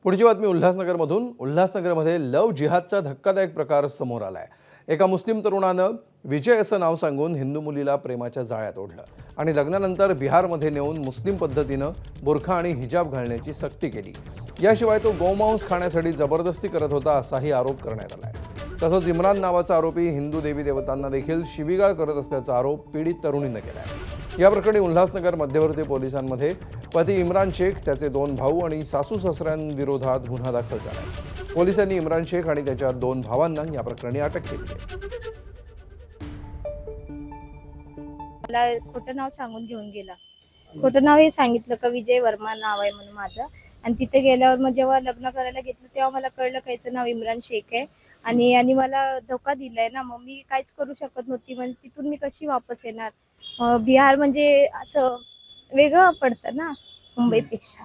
पुढची बातमी उल्हासनगरमधून। उल्हासनगरमध्ये लव जिहादचा धक्कादायक प्रकार समोर आलाय। एका मुस्लिम तरुणानं विजय असं नाव सांगून हिंदू मुलीला प्रेमाच्या जाळ्यात ओढलं आणि लग्नानंतर बिहारमध्ये नेऊन मुस्लिम पद्धतीनं बुरखा आणि हिजाब घालण्याची सक्ती केली। याशिवाय तो गोमांस खाण्यासाठी जबरदस्ती करत होता असाही आरोप करण्यात आलाय। तसंच इम्रान नावाचा आरोपी हिंदू देवी देवतांना देखील शिवीगाळ करत असल्याचा आरोप पीडित तरुणीनं केलाय। या प्रकरणी उल्हासनगर मध्यवर्ती पोलिसांमध्ये पती इम्रान शेख, त्याचे 2 भाऊ आणि सासू-सासऱ्यांविरोधात गुन्हा दाखल झाला। पोलिसांनी इम्रान शेख आणि त्याच्या 2 भावांना या प्रकरणी अटक केली आहे। मला खोटं नाव सांगून घेऊन गेला। खोटं नाव हे सांगितलं का विजय वर्मा नाव आहे म्हणून माझं, आणि तिथे गेल्यावर मग जेव्हा लग्न करायला घेतलं तेव्हा मला कळलं का याचं नाव इम्रान शेख आहे आणि मला धोका दिलाय ना। मग मी काहीच करू शकत नव्हती, म्हणजे तिथून मी कशी वापस येणार। बिहार म्हणजे असं वेगळं पडतं ना मुंबईपेक्षा।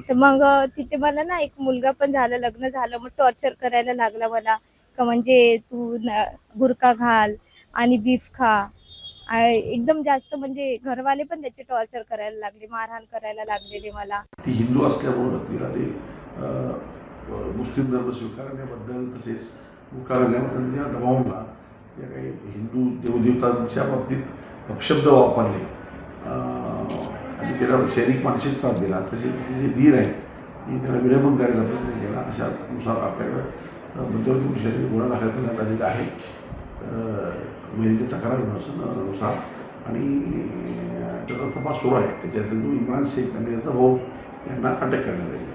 तर मग तिथे मला ना एक मुलगा पण झाला, लग्न झालं, मग टॉर्चर करायला लागला मला का म्हणजे तू बुरका घाल आणि बीफ खा। एकदम जास्त म्हणजे घरवाले पण त्याचे टॉर्चर करायला लागले, मारहाण करायला लागलेले मला। ती हिंदू असल्यामुळं तिला ते मुस्लिम धर्म स्वीकारण्याबद्दल तसेच बुरखा घालण्याबद्दल तिला दबावला। त्या काही हिंदू देवदेवतांच्या बाबतीत अपशब्द वापरले आणि त्याला शारीरिक मानसिक त्रास दिला। तसे तिचे दीर आहे ती त्याला विडंबन करायचा प्रयत्न केला। अशानुसार आपल्याकडे मध्यवर्ती पोलिसांनी गुन्हा दाखल करण्यात आलेला आहे मेरीच्या तक्रारीनुसार, आणि त्याचा तपास सुरू आहे। त्याच्यात इम्रान शेख आणि त्याचा भाऊ यांना अटक करण्यात आली।